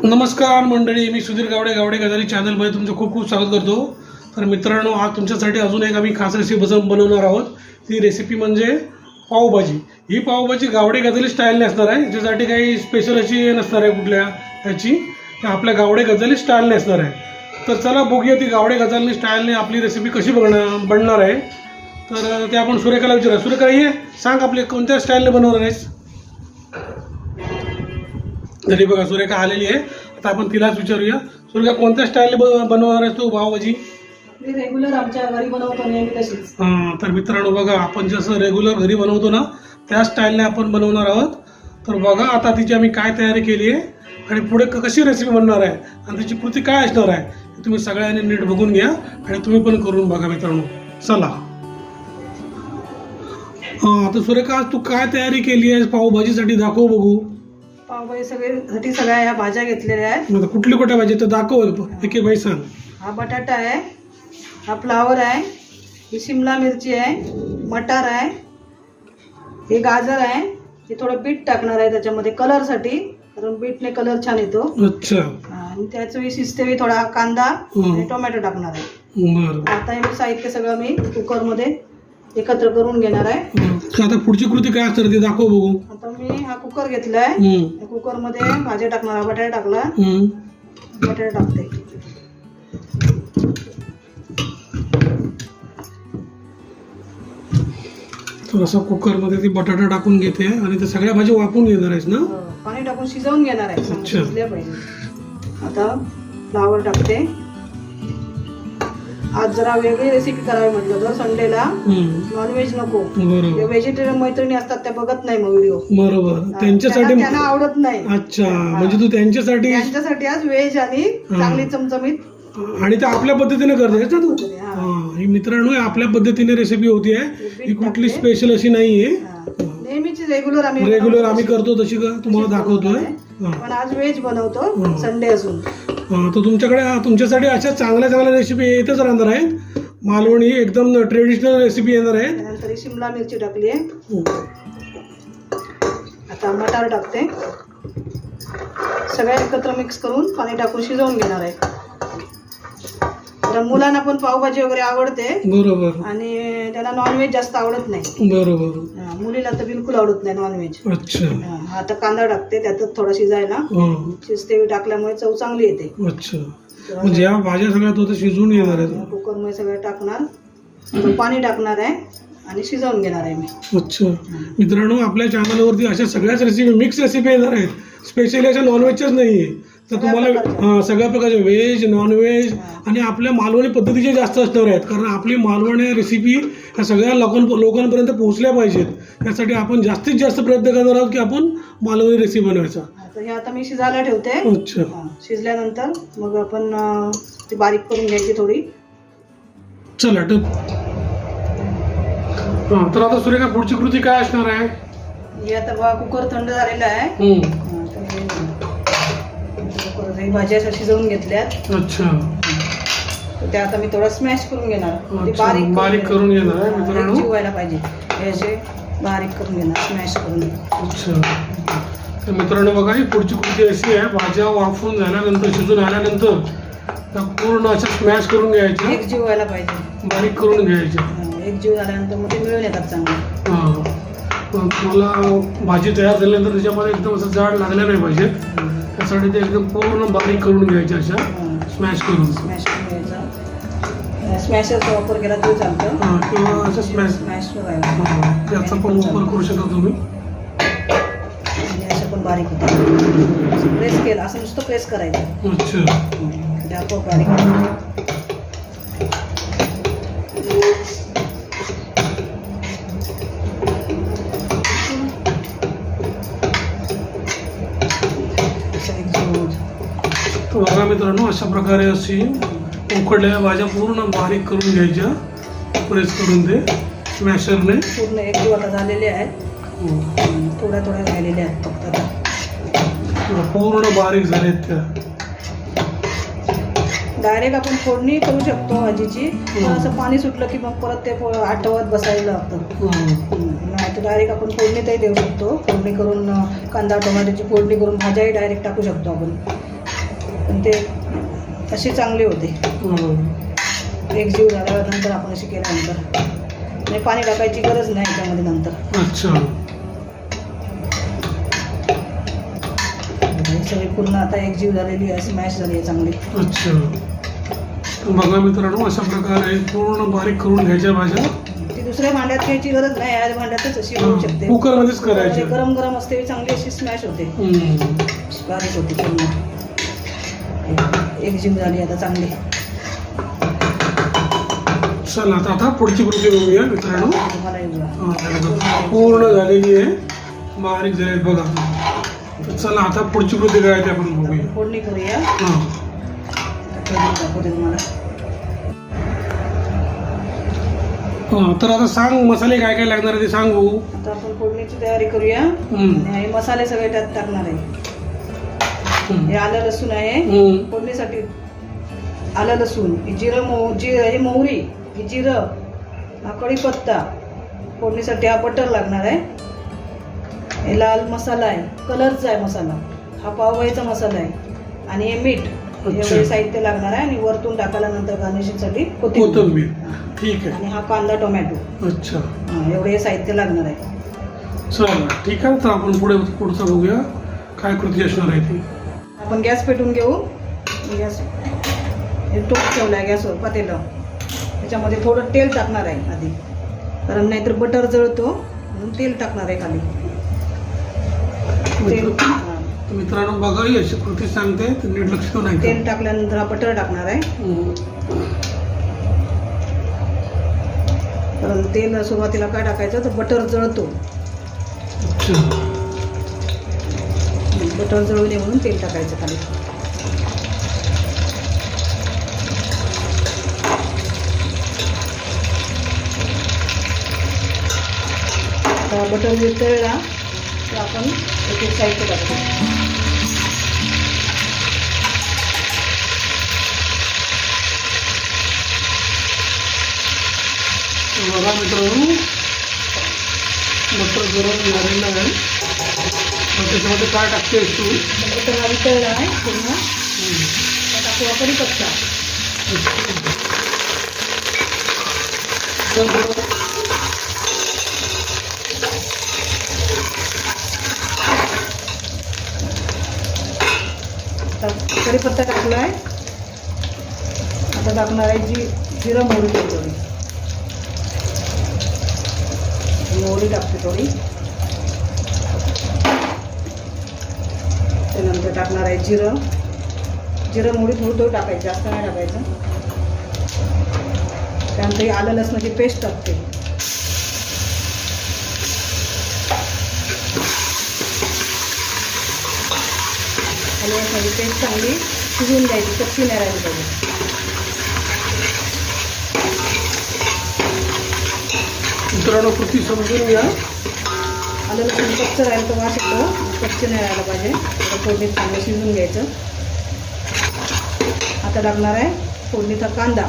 नमस्कार मंडळी, मी सुधीर गावडे, गावडे गजाली चॅनलमध्ये तुमचं खूप खूप स्वागत करतो. तर मित्रांनो, आज तुमच्यासाठी अजून एक आम्ही खास रेसिपी बनवणार आहोत. ती रेसिपी म्हणजे पावभाजी. ही पावभाजी गावडे गजाली स्टाईलने असणार आहे. याच्यासाठी काही स्पेशल अशी नसणार आहे कुठल्या ह्याची, आपल्या गावडे गजाली स्टाईलने असणार आहे. तर चला बघूया ती गावडे गजाली स्टाईलने आपली रेसिपी कशी बनणार आहे. तर ते आपण सुरेखाला विचारूया. सुरेखा, ये सांग, आपले कोणत्या स्टाईलने बनवणार आहेस? तरी बघा, सुरेखा आलेली आहे. आता आपण तिलाच विचारूया. सुरेखा, कोणत्या स्टाईलने बनवणार आहेस तू पावभाजी? मी रेग्युलर आमच्या घरी बनवतो नेहमी तशीच. तर मित्रांनो बघा, आपण जसं रेग्युलर घरी बनवतो ना, त्या स्टाईलने आपण बनवणार आहोत. तर बघा आता तिची आम्ही काय तयारी केली आहे आणि पुढे कशी रेसिपी बनणार आहे आणि त्याची कृती काय असणार आहे हे तुम्ही सगळ्यांनी नीट बघून घ्या आणि तुम्ही पण करून बघा मित्रांनो. चला. आता सुरेखा, आज तू काय तयारी केली आहे पावभाजीसाठी? दाखव बघू. पावभाजी सगळ्या ह्या भाज्या घेतलेल्या आहेत. आता कुठल्या भाजी तर दाखव, एक एक भाई सांग. हा बटाटा आहे, हा फ्लावर आहे, ही शिमला मिरची आहे, मटार आहे, हे गाजर आहे, हे थोडं बीट टाकणार आहे त्याच्यामध्ये कलरसाठी, कारण बीटने कलर छान येतो. अच्छा. आणि त्याच वेळी शिजते थोडा कांदा आणि टोमॅटो टाकणार आहे. बरं. आता हे साहित्य सगळं मी कुकरमध्ये एकत्र करून घेणार आहे. आता पुढची कृती काय असणार ते दाखव बघू. आता मी हा कुकर घेतलाय. कुकर मध्ये भाज्या टाकणार. बटाटा टाकला, बटाटा टाकते. तर असं कुकर मध्ये ती बटाटा टाकून घेते आणि त्या सगळ्या भाज्या वापरून घेणार आहेस ना? पाणी टाकून शिजवून घेणार आहे. शिजल्या पाहिजे. आता फ्लावर टाकते. आज जरा वेगळी रेसिपी करावी म्हटलं तर संडेला नॉनव्हेज नको. बरोबर. व्हेजिटेरियन मैत्रिणी असतात त्या बघत नाही मग व्हिडिओ. बरोबर. त्यांच्यासाठी त्यांना आवडत नाही. अच्छा, म्हणजे तू त्यांच्यासाठी आज व्हेज आणि चांगली चमचमीत आणि ते आपल्या पद्धतीने करतेस ना तू? ही मित्रांनो आपल्या पद्धतीने रेसिपी होती आहे. ही कुठली स्पेशल अशी नाहीये. नेहमीची रेग्युलर आम्ही करतो तशी का तुम्हाला दाखवतोय. पण आज व्हेज बनवतो संडे असून. तर तुमच्यासाठी अशा चांगल्या रेसिपी येतच राहणार आहेत. मालवणी एकदम ट्रेडिशनल रेसिपी येणार आहेत. त्यानंतर शिमला मिरची टाकली आहे. आता मटार टाकते. सगळ्या एकत्र मिक्स करून पाणी टाकून शिजवून घेणार आहे. मुलांना पण पावभाजी वगैरे आवडते. बरोबर. आणि त्याला नॉनव्हेज जास्त आवडत नाही. बरोबर. मुलीला तर बिलकुल आवडत नाही नॉनव्हेज. अच्छा. आता कांदा टाकते त्यातच थोडा शिजायला. शिजते टाकल्यामुळे चव चांगली येते. अच्छा. म्हणजे या भाज्या सगळ्या शिजवून घेणार आहे. कुकर मध्ये सगळं टाकणार, पाणी टाकणार आहे आणि शिजवून घेणार आहे मी. अच्छा. मित्रांनो, आपल्या चॅनलवरती अशा सगळ्याच रेसिपी, मिक्स रेसिपी येणार आहेत. स्पेशली अशा नॉनव्हेजच्याच नाहीये. तर तुम्हाला सगळ्या प्रकारचे व्हेज, नॉनव्हेज आणि आपल्या मालवणी पद्धतीचे जास्त असणार आहेत. कारण आपली मालवणी रेसिपी ह्या सगळ्या लोकांपर्यंत पोहोचल्या पाहिजेत. त्यासाठी आपण जास्तीत जास्त प्रयत्न करणार आहोत की आपण मालवणी रेसिपी बनवायचा. हे आता मी शिजायला ठेवते. अच्छा. शिजल्यानंतर मग आपण ती बारीक करून घ्यायची थोडी. चला. तर आता सुरेखा, पुढची कृती काय असणार आहे? हे आता बघा, कुकर थंड झालेला आहे. भाज्या अशा शिजवून घेतल्यात. अच्छा. त्या आता मी थोडा स्मॅश करून घेणार. बारीक करून घेणार मित्रांनो. शिजवायला पाहिजे हे असे बारीक करून घेणार, स्मॅश करून. अच्छा. तर मित्रांनो बघा, ही पुढची कृती अशी आहे. भाज्या वाफून झाल्यानंतर, शिजून आल्यानंतर त्या पूर्ण अशा स्मॅश करून घ्यायच्या. एक जीव व्हायला पाहिजे. बारीक करून घ्यायच्या. एक जीव झाल्यानंतर मग ते मिळून येतात चांगले. तुम्हाला भाजी तयार झाल्यानंतर त्याच्यामध्ये एकदम असं जाड लागलं नाही पाहिजे. त्यासाठी ते एकदम पूर्ण बारीक करून घ्यायचे, अशा स्मॅश करून घ्यायचा. स्मॅशरचा वापर केला तरी चालतं. किंवा असं स्मॅश याचा पण वापर करू शकता तुम्ही. असं पण बारीक होतं. प्रेस केलं असं नुसतं प्रेस करायचं. अच्छा. आपोआप बारीक. बघा मित्रांनो, अशा प्रकारे अशी उकडलेल्या भाज्या पूर्ण बारीक करून घ्यायच्या, प्रेस करून ते स्मॅशरने. पूर्ण एक जीव आता झालेले आहेत. थोड्या राहिलेल्या आहेत फक्त आता. पूर्ण बारीक झालेत त्या. डायरेक्ट आपण फोडणी करू शकतो भाजीची. पण असं पाणी सुटलं की मग परत ते आठवत बसायला लागतं. नाही तर डायरेक्ट आपण फोडणीतही देऊ शकतो. फोडणी करून कांदा टोमॅटोची फोडणी करून भाज्याही डायरेक्ट टाकू शकतो आपण. पण ते अशी चांगली होते. एकजीव झाल्यानंतर आपण अशी केल्यानंतर म्हणजे पाणी टाकायची गरज नाही त्यामध्ये नंतर. अच्छा. ही सगळी पूर्ण आता एकजीव झालेली आहे, स्मॅश झाली आहे चांगली. अच्छा. बघा मित्रांनो, अशा प्रकारे पूर्ण बारीक करून घ्यायच्या भाज्या. ती दुसऱ्या भांड्यात घ्यायची गरज नाही, याच भांड्यातच अशी होऊ शकते. कुकरमध्येच करायची. गरम गरम असते, चांगली अशी स्मॅश होते, बारीक होते पूर्ण. एकजीव झाली आता चांगली. चला आता पुढची कृती बघूया मित्रांनो. तुम्हाला पूर्ण झालेली आहे, बारीक झाली बघा. तर चला आता पुढची कृती काय ते आपण बघूया. फोडणी करूया. दाखवते तुम्हाला. तर आता सांग मसाले काय काय लागणार आहे ते सांगू. आता आपण फोडणीची तयारी करूया. हे मसाले सगळे त्यात टाकणार आहे. हे आलं लसूण आहे फोडणीसाठी. आलं लसूण, हे मोहरी, ही जिरं, हा कढीपत्ता, फोडणीसाठी हा बटर लागणार आहे. हे लाल मसाला आहे, कलरचा आहे मसाला. हा पावभाजीचा मसाला आहे. आणि हे मीठ, एवढे साहित्य लागणार आहे. आणि वरतून टाकायला नंतर गार्निशिंगसाठी कोथिंबीर. ठीक आहे. आणि हा कांदा टोमॅटो. अच्छा. एवढे हे साहित्य लागणार आहे. चला ठीक आहे. तर आपण पुढचं बघूया काय कृती असणार आहे ती. आपण गॅस पेटून घेऊ. गॅस टोप ठेवला आहे गॅसवर पातेलं. त्याच्यामध्ये थोडं तेल टाकणार आहे आधी, कारण नाहीतर बटर जळतो, म्हणून तेल टाकणार आहे खाली. मित्रांनो बघा, ही अशी कृती सांगते तर नीट लक्ष नाही. तेल टाकल्यानंतर हा बटर टाकणार आहे. कारण तेल सुरुवातीला काय टाकायचं तर बटर जळतो. बटर जळू नये म्हणून तेल टाकायचं खाली. आता बटर वितळला तर आपण एक एक साहित्य टाकतो. बघा मित्रांनो, बटर गरम झालेलं आहे. त्याच्यामध्ये काय टाकतेस तू? बटर वितळला आहे पूर्ण. टाकू कढीपत्ता. कढीपत्ता टाकला आहे. आता टाकणार आहे जिरं मोहरी थोडी. मोहरी टाकते थोडी. त्यानंतर टाकणार आहे जिरं मोहरी थोडी टाकायची, जास्त नाही टाकायचं. त्यानंतर ही आलं लसणाची पेस्ट टाकते. आलं लसणाची पेस्ट चांगली शिजवून द्यायची, कच्ची नाही राहिली पाहिजे. मित्रांनो कृती समजून घ्या. आलं लसूण कच्चं राहिलं तर वास येतो, कच्चे नाही राहिलं पाहिजे. फोडणीत चांगलं शिजवून घ्यायचं. आता टाकणार आहे फोडणीचा कांदा.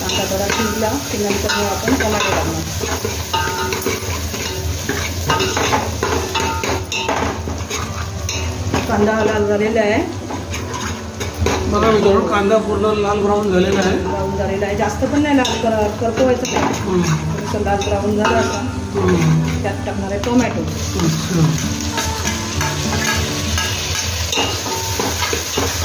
कांदा थोडा शिजला की नंतर मग आपण टोमॅटो टाकणार. कांदा लाल झालेला आहे. बघा मित्रांनो, कांदा पूर्ण लाल ब्राऊन झालेला आहे. ब्राऊन झालेला आहे, जास्त पण नाही लाल करपवायचं नाही. थोडंसं लाल ब्राऊन झालं असं. त्यात टाकणार आहे टोमॅटो.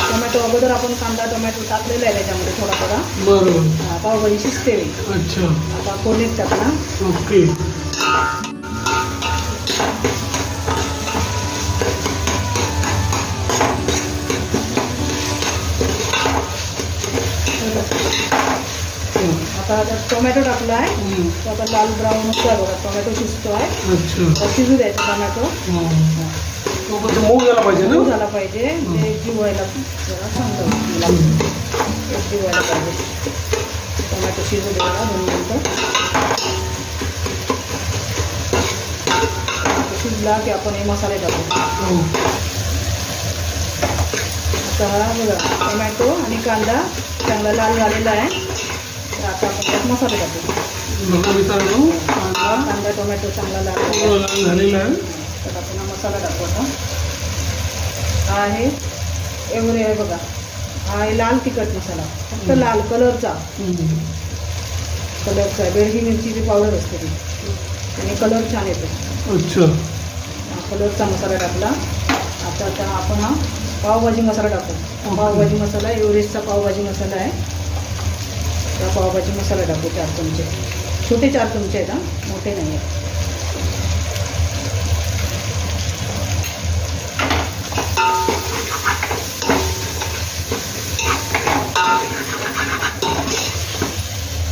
टोमॅटो अगोदर आपण कांदा टोमॅटो टाकलेला आहे त्याच्यामध्ये थोडा. बरोबर. पावभाजी शिजते. अच्छा. आता फोडणीत टाकणार. ओके. आता टोमॅटो टाकला आहे. तो आता लाल ब्राऊन होतो आहे बघा. टोमॅटो शिजतो आहे. अच्छा. शिजू द्यायचा टोमॅटो. मऊ झाला पाहिजे ना. मऊ झाला पाहिजे. ते जिवायला जरा सांगतो जिवायला पाहिजे. टोमॅटो शिजू द्यायला 2 मिनटं. शिजला की आपण हे मसाले टाकू. आता हा बघा टोमॅटो आणि कांदा चांगला लाल झालेला आहे. तर आता आपण त्यात मसाले टाकू. बघा मित्रांनो, कांदा कांदा टोमॅटो चांगला पूर्ण लाल झालेला आहे. तर आपण हा मसाला टाकू आता. हा आहे एवढे आहे बघा, हा आहे लाल तिखट मसाला, फक्त लाल कलरचा आहे. बेडगी मिरचीची पावडर असते ती, त्याने कलर छान येतो. अच्छा, कलरचा मसाला टाकला. आता आपण हा पावभाजी मसाला टाकू. पावभाजी मसाला एव्हरेस्टचा पावभाजी मसाला आहे. त्या पावभाजी मसाला टाकू 4 चमचे, छोटे 4 चमचे आहेत, मोठे नाही आहेत.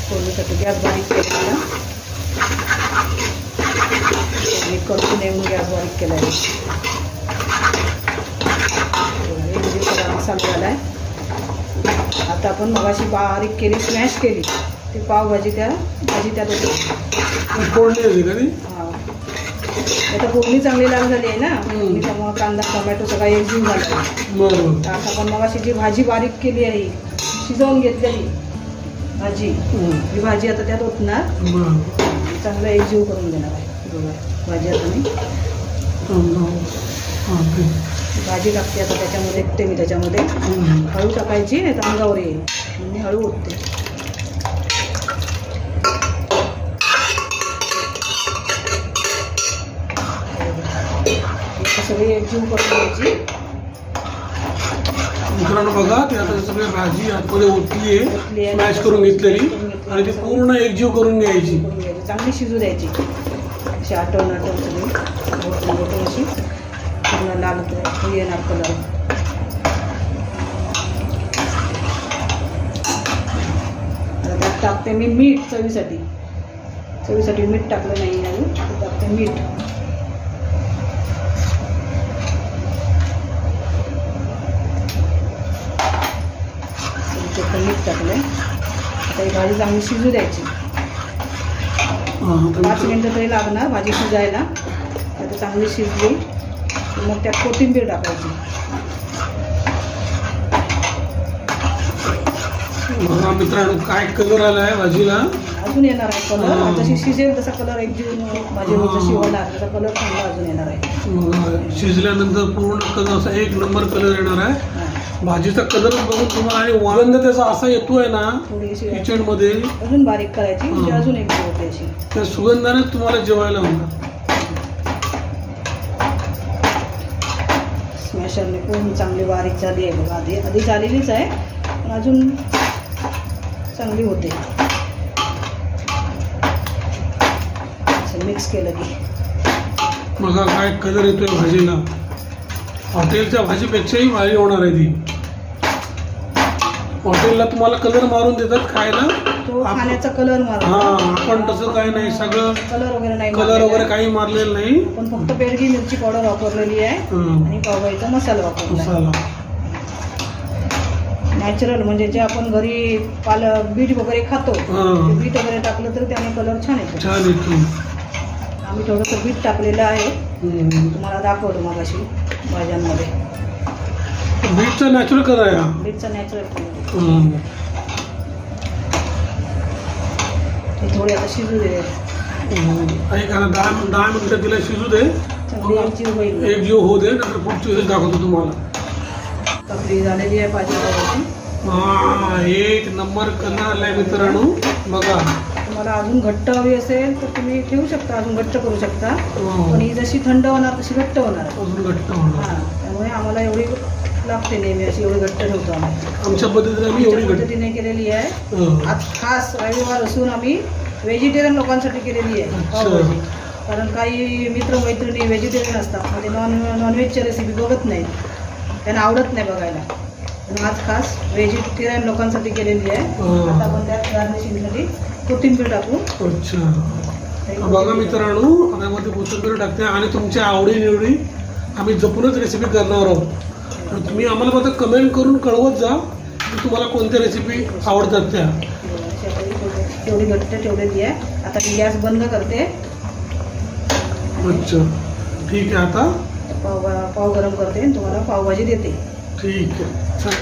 फोडणीसाठी गॅस बारीक केलेला, मी करतो नये म्हणून गॅस बारीक केला आहे. मसाला झाला आहे. आता आपण मगाशी बारीक केली, स्मॅश केली ती पावभाजी भाजी त्यात होती. हां, आता फोडणी चांगली लाल झाली आहे ना, त्यामुळं कांदा टोमॅटो सगळा एकजीव झाला. तर आता आपण मगाशी जी भाजी बारीक केली आहे, शिजवून घेतलेली भाजी, ही भाजी आता त्यात ओतणार. चांगला एकजीव करून देणार आहे भाजी. आता मी भाजी टाकते आता त्याच्यामध्ये, मी त्याच्यामध्ये हळू टाकायची, नाही तर अंगावर येईल मी हळू ओतते. सगळी एकजीव करून द्यायची. मित्रांनो बघा, ते आता सगळी भाजी आतमध्ये ओतली आहे, स्मॅश करून घेतलेली, आणि ती पूर्ण एकजीव करून घ्यायची. चांगली शिजू द्यायची. अशी आटवून सगळी अशी पूर्ण लाल येणार कलर. त्यात टाकते मी मीठ. चवीसाठी मीठ टाकलं नाही अजून, टाकते मीठ. मीठ टाकलंय. आता ही भाजी चांगली शिजू द्यायची. 5 मिनटं तरी लागणार भाजी शिजायला. आता चांगली शिजली मग त्यात कोथिंबीर टाकायची. बघा मित्रांनो, काय कलर आला आहे भाजीला. अजून येणार आहे कलर. जशी शिजेल तसा कलर एकजीव भाजी जशी होणार तसा कलर चांगला अजून येणार आहे. शिजल्यानंतर पूर्ण कलर असा 1 नंबर कलर येणार आहे. भाजीचा कलर बघून तुम्हाला, आणि वागंद त्याचा असा येतोय ना किचन मध्ये, अजून बारीक करायची म्हणजे अजून एक होते अशी. त्या सुगंधाने तुम्हाला जेवायला होणार. स्मॅशरने पूर्ण चांगली बारीक झाली आहे बघा. आधी झालेलीच आहे पण अजून चांगली होते. मिक्स केलं की बघा काय कलर येतोय भाजीला. हॉटेलच्या भाजीपेक्षाही भारी होणार आहे ती. हॉटेलला तुम्हाला कलर मारून देतात खायला, तो खाण्याचा कलर मारून. आपण तसं काही नाही, सगळं कलर वगैरे काही मारलेलं नाही. पण फक्त बेडगी मिरची पावडर वापरलेली आहे आणि पावभाजीचा मसाला वापरला. नॅचरल म्हणजे जे आपण घरी बीट वगैरे खातो, बीट वगैरे टाकलं तर त्याने कलर छान येतो. आम्ही थोडंसं बीट टाकलेलं आहे, तुम्हाला दाखवतो मगाशी भाज्यांमध्ये. बीटचा नॅचरल कलर आहे. बीटचा नॅचरल कलर. थोडी आता शिजू दे. 10 मिनिटं तिला शिजू दे, एकजीव होऊ दे. नंतर पुढची दाखवतो तुम्हाला. तपली झालेली आहे भाजी. एक नंबर कलर आलाय मित्रांनो बघा. तुम्हाला अजून घट्ट हवी असेल तर तुम्ही ठेवू शकता, अजून घट्ट करू शकता. पण ही जशी थंड होणार तशी घट्ट होणार, अजून घट्ट होणार. त्यामुळे आम्हाला एवढी लागते नेहमी, अशी एवढी घट्ट ठेवतो आम्ही. आमच्या पद्धतीने केलेली आहे. आज खास रविवार असून आम्ही व्हेजिटेरियन लोकांसाठी केलेली आहे पावभाजी. कारण काही मित्रमैत्रिणी व्हेजिटेरियन असतात, म्हणजे नॉनव्हेजच्या रेसिपी बघत नाहीत, त्यांना आवडत नाही बघायला. पण आज खास व्हेजिटेरियन लोकांसाठी केलेली आहे. आता आपण त्यात गार्निशिंगसाठी कोथिंबीर टाकू. अच्छा, बघा मित्रांनो, त्यामध्ये कोथिंबीर टाकते आणि तुमच्या आवडीनिवडी आम्ही जपूनच रेसिपी करणार आहोत. तुम्ही आम्हाला फक्त कमेंट करून कळवत जा की तुम्हाला कोणत्या रेसिपी आवडतात त्या. तेवढी घट्ट ठेवलेली आहे. आता मी गॅस बंद करते. अच्छा, ठीक आहे. आता पाव गरम करते आणि तुम्हाला पावभाजी देते. ठीक आहे, चल.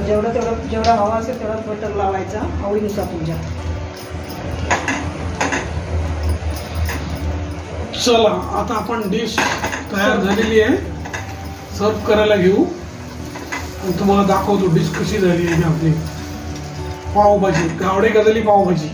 जेवढा हवा असेल तेवढा बटर लावायचा आवडीनुसार तुमच्या. चला आता आपण डिश तयार झालेली आहे, सर्व करायला घेऊ आणि तुम्हाला दाखवतो डिश कशी झाली आहे आपली पावभाजी, गावडे गजाली पावभाजी.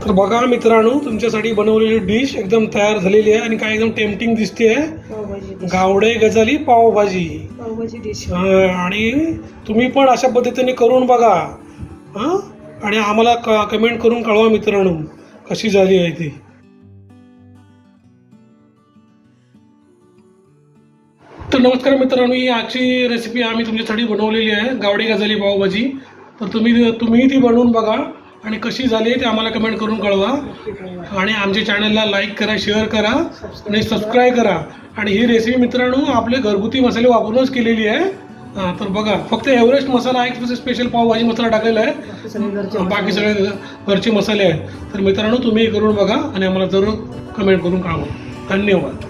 तर बघा मित्रांनो, तुमच्यासाठी बनवलेली डिश एकदम तयार झालेली आहे आणि काय एकदम टेम्पटिंग दिसते. गावडे गजाली पावभाजी डिश. आणि तुम्ही पण अशा पद्धतीने करून बघा आणि आम्हाला कमेंट करून कळवा मित्रांनो कशी झाली आहे ती. तर नमस्कार मित्रांनो, ही आजची रेसिपी आम्ही तुमच्यासाठी बनवलेली आहे गावडे गजाली पावभाजी. तर तुम्ही ती बनवून बघा आणि कशी झाली ते आम्हाला कमेंट करून कळवा आणि आमच्या चॅनलला लाईक करा, शेअर करा आणि सबस्क्राईब करा. आणि ही रेसिपी मित्रांनो आपले घरगुती मसाले वापरूनच केलेली आहे. तर बघा, फक्त एव्हरेस्ट मसाला एक स्पेशल पावभाजी मसाला टाकलेला आहे, बाकी सगळे घरचे मसाले आहेत. तर मित्रांनो तुम्ही करून बघा आणि आम्हाला जरूर कमेंट करून कळवा. धन्यवाद.